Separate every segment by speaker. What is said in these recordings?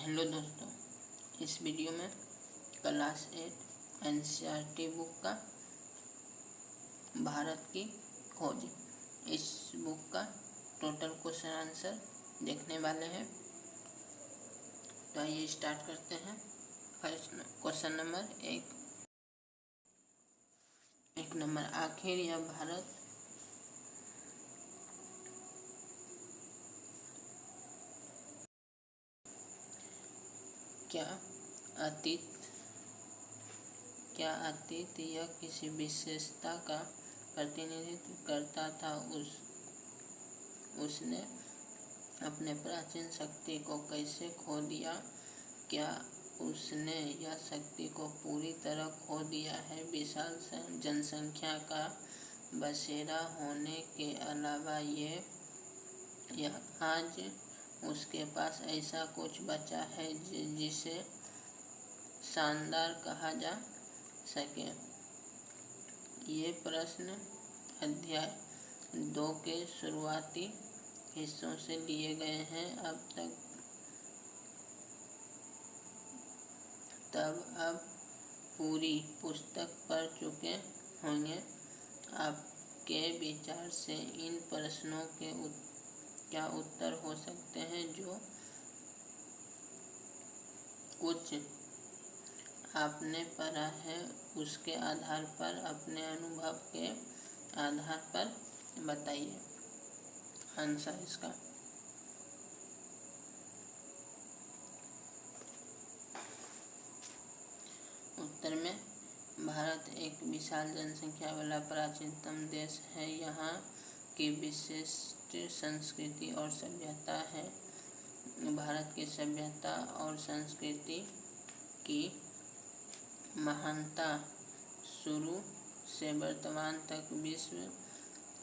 Speaker 1: Hello दोस्तों, इस video में क्लास 8 एनसीईआरटी बुक का भारत की खोज, इस बुक का टोटल क्वेश्चन आंसर देखने वाले हैं। तो आइए स्टार्ट करते हैं। फर्स्ट क्वेश्चन नंबर एक नंबर, आखिर यह भारत क्या अतीत या किसी विशेषता का प्रतिनिधित्व करता था। उसने अपने प्राचीन शक्ति को कैसे खो दिया? क्या उसने यह शक्ति को पूरी तरह खो दिया है? विशाल जनसंख्या का बसेरा होने के अलावा यह आज उसके पास ऐसा कुछ बचा है जिसे शानदार कहा जा सके। ये प्रश्न अध्याय 2 के शुरुआती हिस्सों से लिए गए हैं। अब पूरी पुस्तक पढ़ चुके होंगे। आपके विचार से इन प्रश्नों के क्या उत्तर हो सकते हैं? जो कुछ आपने पढ़ा है उसके आधार पर, अपने अनुभव के आधार पर बताइए आंसर इसका। उत्तर में, भारत एक विशाल जनसंख्या वाला प्राचीनतम देश है। यहाँ की विशिष्ट संस्कृति और सभ्यता है। भारत की सभ्यता और संस्कृति की महानता शुरू से वर्तमान तक विश्व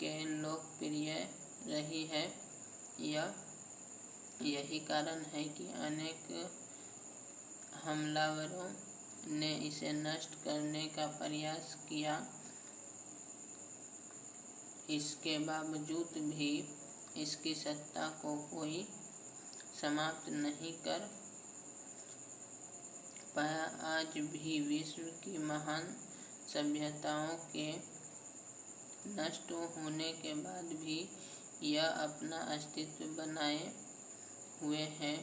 Speaker 1: के लोकप्रिय रही है। यही कारण है कि अनेक हमलावरों ने इसे नष्ट करने का प्रयास किया। इसके बावजूद भी इसकी सत्ता को कोई समाप्त नहीं कर पाया। आज भी विश्व की महान सभ्यताओं के नष्ट होने के बाद भी यह अपना अस्तित्व बनाए हुए है।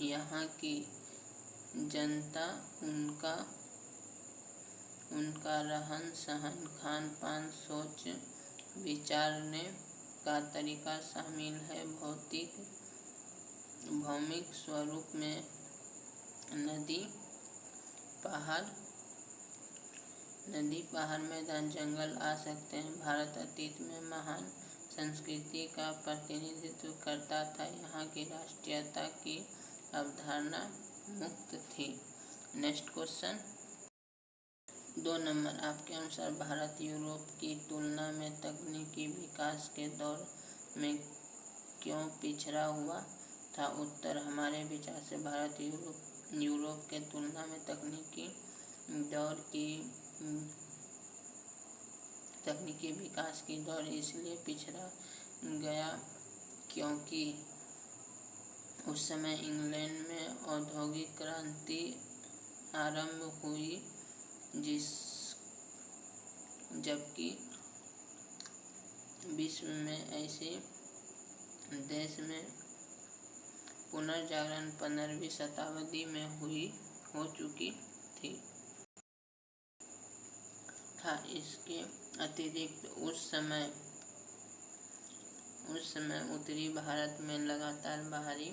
Speaker 1: यहाँ की जनता, उनका रहन सहन, खान पान, सोच विचारने का तरीका शामिल है। भौमिक स्वरूप में नदी, पहाड़, मैदान, जंगल आ सकते हैं। भारत अतीत में महान संस्कृति का प्रतिनिधित्व करता था। यहाँ की राष्ट्रीयता की अवधारणा मुक्त थी। नेक्स्ट क्वेश्चन 2 नंबर, आपके अनुसार भारत यूरोप की तुलना में तकनीकी विकास के दौर में क्यों पिछड़ा हुआ था? उत्तर, हमारे विचार से भारत यूरोप के तुलना में तकनीकी विकास की दौर इसलिए पिछड़ा गया क्योंकि उस समय इंग्लैंड में औद्योगिक क्रांति आरंभ हुई, जबकि विश्व में ऐसे देश में पुनर्जागरण 15वीं शताब्दी में हो चुकी थी। इसके अतिरिक्त उस समय उत्तरी भारत में लगातार बाहरी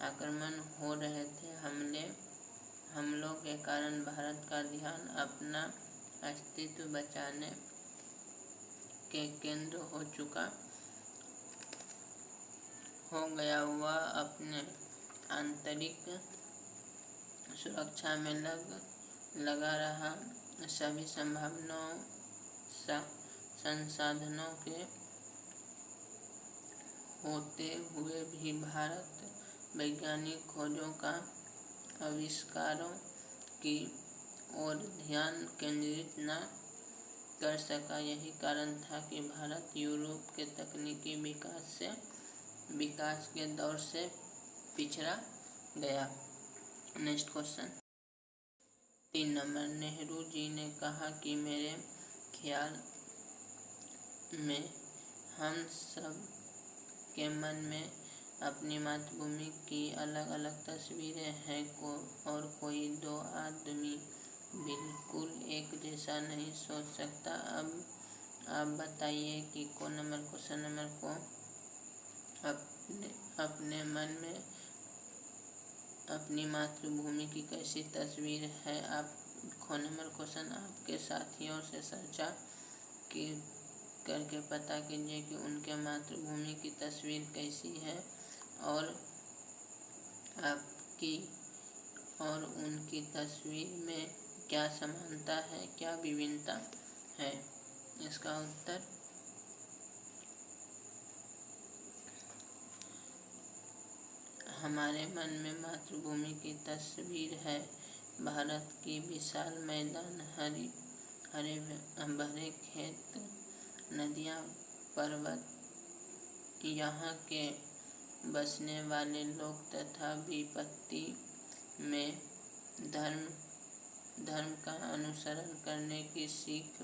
Speaker 1: आक्रमण हो रहे थे। हमलों के कारण भारत का ध्यान अपना अस्तित्व बचाने के केंद्र हो गया। वह अपने आंतरिक सुरक्षा में लगा रहा। सभी संसाधनों के होते हुए भी भारत वैज्ञानिक खोजों का आविष्कारों की ओर ध्यान केंद्रित न कर सका। यही कारण था कि भारत यूरोप के तकनीकी विकास के दौर से पिछड़ा गया। Next question 3 number, Nehru ji ने कहा कि मेरे ख्याल में हम सब के मन में अपनी मातृभूमि की अलग अलग तस्वीरें हैं और कोई दो आदमी बिल्कुल एक जैसा नहीं सोच सकता। अब आप बताइए कि क्वेश्चन नंबर को अपने मन में अपनी मातृभूमि की कैसी तस्वीर है। आप क्वेश्चन आपके साथियों से चर्चा की करके पता कीजिए कि उनके मातृभूमि की तस्वीर कैसी है और आपकी और उनकी तस्वीर में क्या समानता है, क्या विभिन्नता है। इसका उत्तर हमारे मन में मातृभूमि की तस्वीर है भारत की विशाल मैदान, हरे भरे खेत, नदियाँ, पर्वत, यहाँ के बसने वाले लोग तथा विपत्ति में धर्म का अनुसरण करने की सीख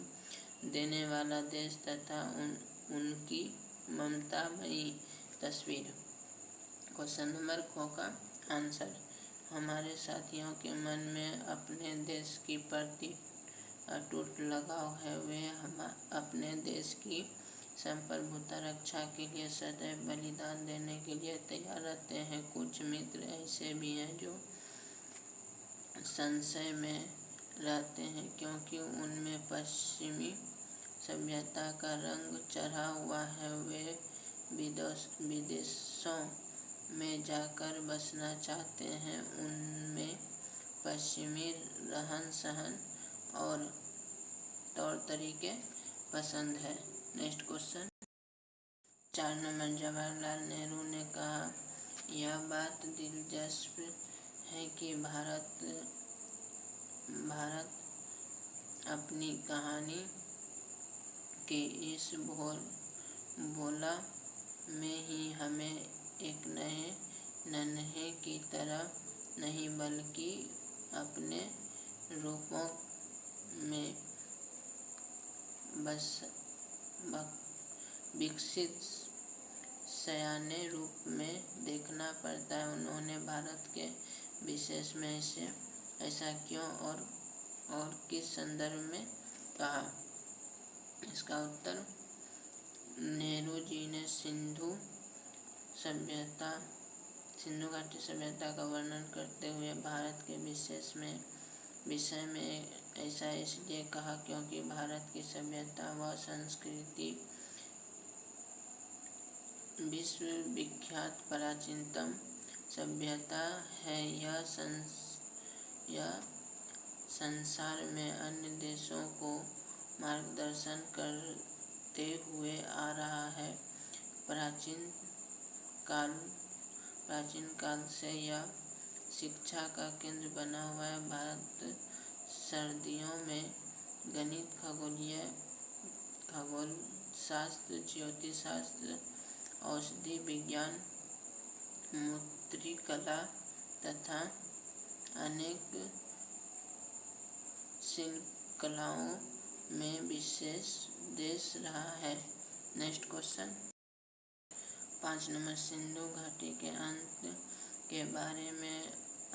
Speaker 1: देने वाला देश तथा उनकी ममतामयी तस्वीर। क्वेश्चन नंबर क का आंसर, हमारे साथियों के मन में अपने देश के प्रति अटूट लगाव है। वे अपने देश की संप्रभुता रक्षा के लिए सदैव बलिदान देने के लिए तैयार रहते हैं। कुछ मित्र ऐसे भी हैं जो संशय में रहते हैं क्योंकि उनमें पश्चिमी सभ्यता का रंग चढ़ा हुआ है। वे विदेशों में जाकर बसना चाहते हैं। उनमें पश्चिमी रहन सहन और तौर तरीके पसंद है। Next question 4 number, Jawaharlal Nehru ने कहा, यह बात दिलचस्प है कि भारत अपनी कहानी के इस भोला में ही हमें एक नए नन्हे की तरह नहीं बल्कि अपने रूपों में विकसित सयाने रूप में देखना पड़ता है। उन्होंने भारत के विशेष में ऐसा क्यों और किस संदर्भ में कहा। इसका उत्तर, नेहरू जी ने सिंधु घाटी सभ्यता का वर्णन करते हुए भारत के विषय में ऐसा इसलिए कहा क्योंकि भारत की सभ्यता व संस्कृति विश्व विख्यात प्राचीनतम सभ्यता है। यह संसार में अन्य देशों को मार्गदर्शन करते हुए आ रहा है। प्राचीन काल से यह शिक्षा का केंद्र बना हुआ है। भारत सर्दियों में गणित, खगोल शास्त्र, ज्योतिष शास्त्र, औषधि विज्ञान, मूर्तिकला तथा अनेक शिल्पकलाओं में विशेष देश रहा है। नेक्स्ट क्वेश्चन 5 नंबर, सिंधु घाटी के अंत के बारे में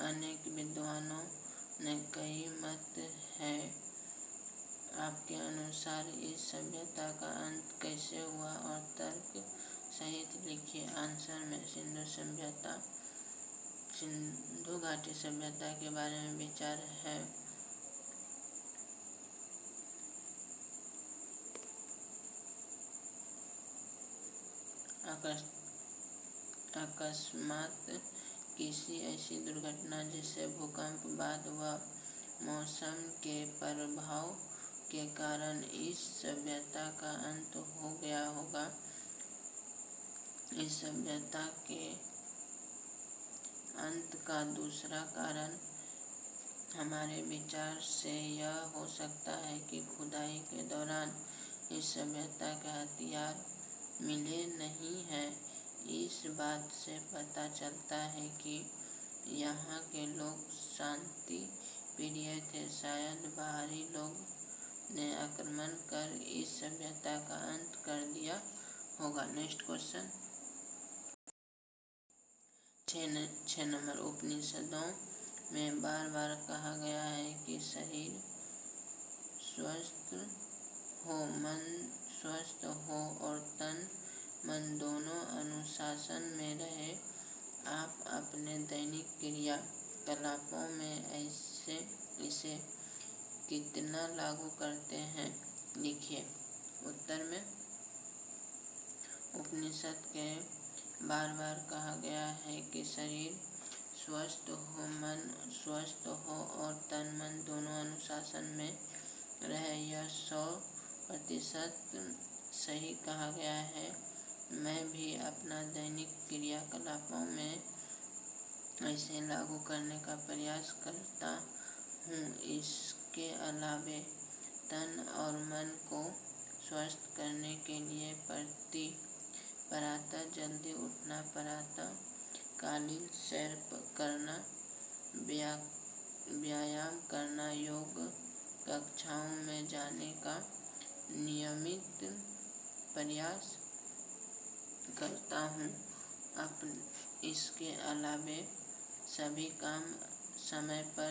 Speaker 1: अनेक विद्वानों ने कई मत है। आपके अनुसार इस सभ्यता का अंत कैसे हुआ और तर्क सहित लिखिए। आंसर में सिंधु घाटी सभ्यता के बारे में विचार है। अकस्मात किसी ऐसी दुर्घटना जैसे भूकंप, बाढ़ व मौसम के प्रभाव के कारण इस सभ्यता का अंत हो गया होगा। इस सभ्यता के अंत का दूसरा कारण हमारे विचार से यह हो सकता है कि खुदाई के दौरान इस सभ्यता के हथियार मिले नहीं हैं। इस बात से पता चलता है कि यहाँ के लोग शांति प्रिय थे। शायद बाहरी लोग ने आक्रमण कर इस सभ्यता का अंत कर दिया होगा। Next question 6 number. उपनिषदों में बार बार कहा गया है कि शरीर स्वस्थ हो, मन स्वस्थ हो और तन मन दोनों अनुशासन में रहे। आप अपने दैनिक क्रियाकलापों में इसे कितना लागू करते हैं, लिखिए। उत्तर में उपनिषद के बार बार कहा गया है कि शरीर स्वस्थ हो, मन स्वस्थ हो और तन मन दोनों अनुशासन में रहे। यह 100% सही कहा गया है। मैं भी अपना दैनिक क्रियाकलापों में इसे लागू करने का प्रयास करता हूँ। इसके अलावे तन और मन को स्वस्थ करने के लिए प्रातः जल्दी उठना, प्रातः कालीन सैर करना, व्यायाम करना, योग कक्षाओं में जाने का नियमित प्रयास करता हूँ। इसके अलावे सभी काम समय पर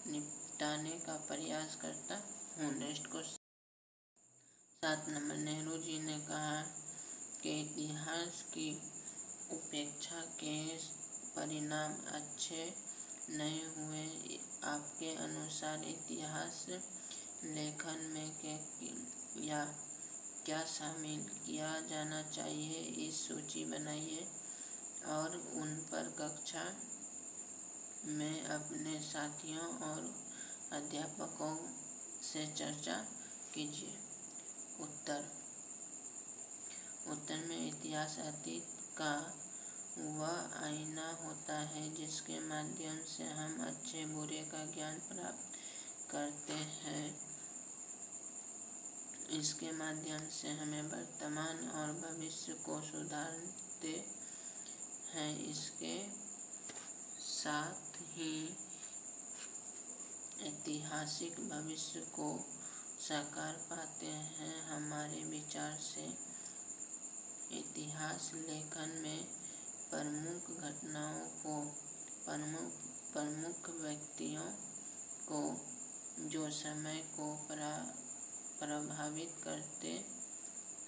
Speaker 1: निपटाने का प्रयास करता हूँ। Next question 7 number. Nehru ji ने कहा कि इतिहास की उपेक्षा के परिणाम अच्छे नहीं हुए। आपके अनुसार इतिहास लेखन में क्या शामिल किया जाना चाहिए, इस सूची बनाइए और उन पर कक्षा में अपने साथियों और अध्यापकों से चर्चा कीजिए। उत्तर में इतिहास अतीत का वह आईना होता है जिसके माध्यम से हम अच्छे बुरे का ज्ञान प्राप्त करते हैं। इसके माध्यम से हमें वर्तमान और भविष्य को सुधारते हैं। इसके साथ ही ऐतिहासिक भविष्य को साकार पाते हैं। हमारे विचार से इतिहास लेखन में प्रमुख घटनाओं को, प्रमुख व्यक्तियों को जो समय को प्रभावित करते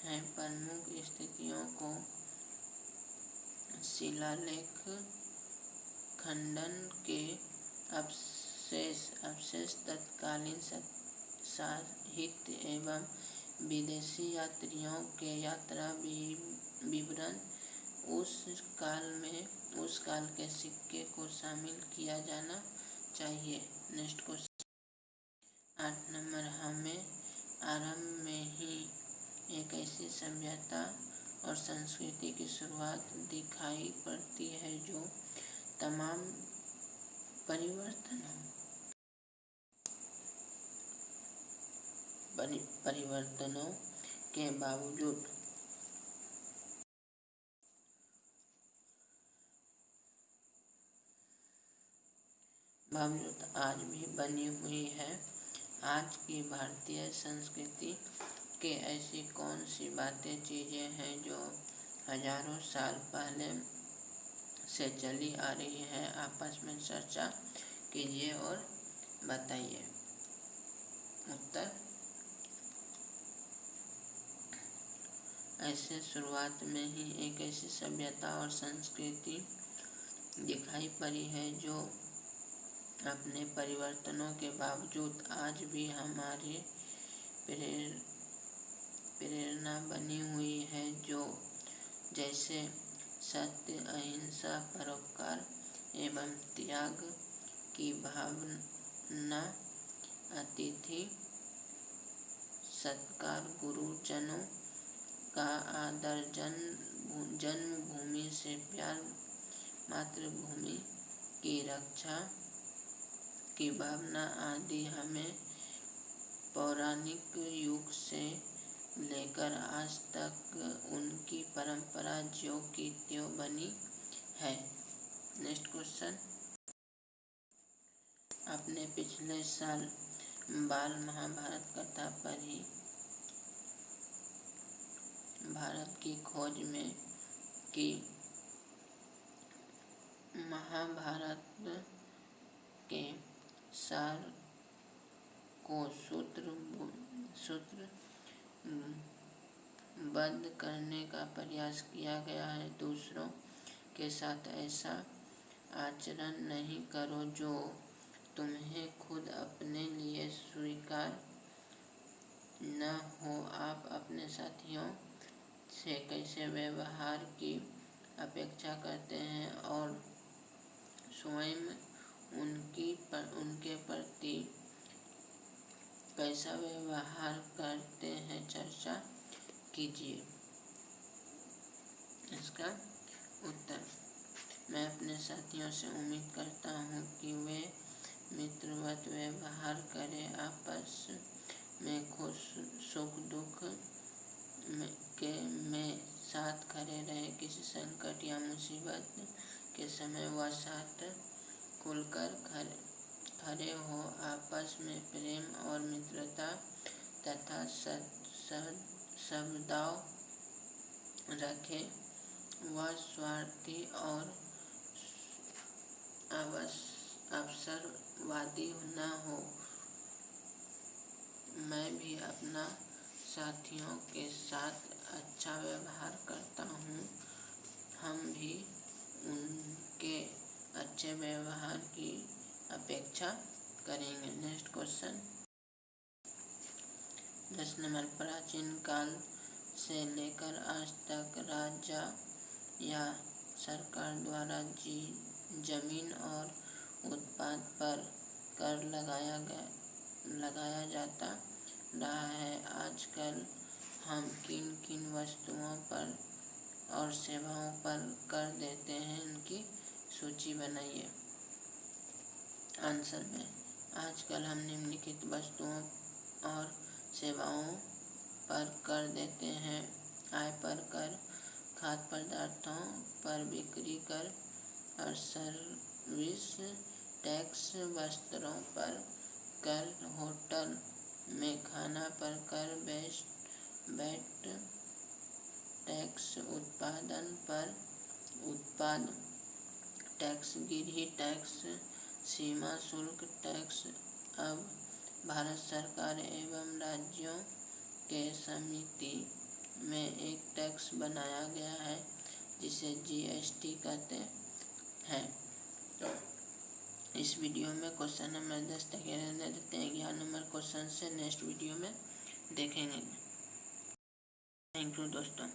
Speaker 1: हैं, प्रमुख स्थितियों को शिलालेख, खंडन के अवशेष, तत्कालीन साहित्य एवं विदेशी यात्रियों के यात्रा विवरण, उस काल के सिक्के को शामिल किया जाना चाहिए। Next question 8 number. हमें आरंभ में ही एक ऐसी सभ्यता और संस्कृति की शुरुआत दिखाई पड़ती है जो तमाम परिवर्तनों के बावजूद आज भी बनी हुई है। आज की भारतीय संस्कृति के ऐसी कौन सी चीज़ें हैं जो हजारों साल पहले से चली आ रही है, आपस में चर्चा कीजिए और बताइए। उत्तर ऐसे शुरुआत में ही एक ऐसी सभ्यता और संस्कृति दिखाई पड़ी है जो अपने परिवर्तनों के बावजूद आज भी हमारे प्रेरणा बनी हुई है, जो जैसे सत्य, अहिंसा, परोपकार एवं त्याग की भावना, अतिथि सत्कार, गुरुजनों का आदर, जन्मभूमि से प्यार, मातृभूमि की रक्षा की भावना आदि हमें पौराणिक युग से लेकर आज तक उनकी परंपरा ज्यों की त्यों बनी है। नेक्स्ट क्वेश्चन, आपने पिछले साल बाल महाभारत कथा पढ़ी। भारत की खोज में कि महाभारत के सार को सूत्रबद्ध करने का प्रयास किया गया है। दूसरों के साथ ऐसा आचरण नहीं करो जो तुम्हें खुद अपने लिए स्वीकार न हो। आप अपने साथियों से कैसे व्यवहार की अपेक्षा करते हैं और स्वयं उनके प्रति कैसा व्यवहार करते हैं, चर्चा कीजिए। इसका उत्तर, मैं अपने साथियों से उम्मीद करता हूँ कि वे मित्रवत व्यवहार करें, आपस में खुश सुख दुख में साथ खड़े रहे। किसी संकट या मुसीबत के समय वह साथ खुलकर खड़े हो। आपस में प्रेम और मित्रता तथा सद्भाव रखे। वह स्वार्थी और अवसरवादी न हो। मैं भी अपना साथियों के साथ अच्छा व्यवहार करता हूँ। हम भी उनके अच्छे व्यवहार की अपेक्षा करेंगे। नेक्स्ट क्वेश्चन, 10 नंबर, प्राचीन काल से लेकर आज तक राजा या सरकार द्वारा जमीन और उत्पाद पर कर लगाया जाता रहा है। आजकल हम किन किन वस्तुओं पर और सेवाओं पर कर देते हैं, इनकी सूची बनाइए। आंसर में, आजकल हम निम्नलिखित वस्तुओं और सेवाओं पर कर देते हैं। आय पर कर, खाद्य पदार्थों पर बिक्री कर और सर्विस टैक्स, वस्त्रों पर कर, होटल में खाना पर कर, वैट टैक्स, उत्पादन पर उत्पाद टैक्स, गृह टैक्स, सीमा शुल्क टैक्स। अब भारत सरकार एवं राज्यों के समिति में एक टैक्स बनाया गया है जिसे जीएसटी कहते हैं। तो इस वीडियो में क्वेश्चन नंबर 10 तक रहने देते हैं। 11 नंबर क्वेश्चन से नेक्स्ट वीडियो में देखेंगे। थैंक यू दोस्तों।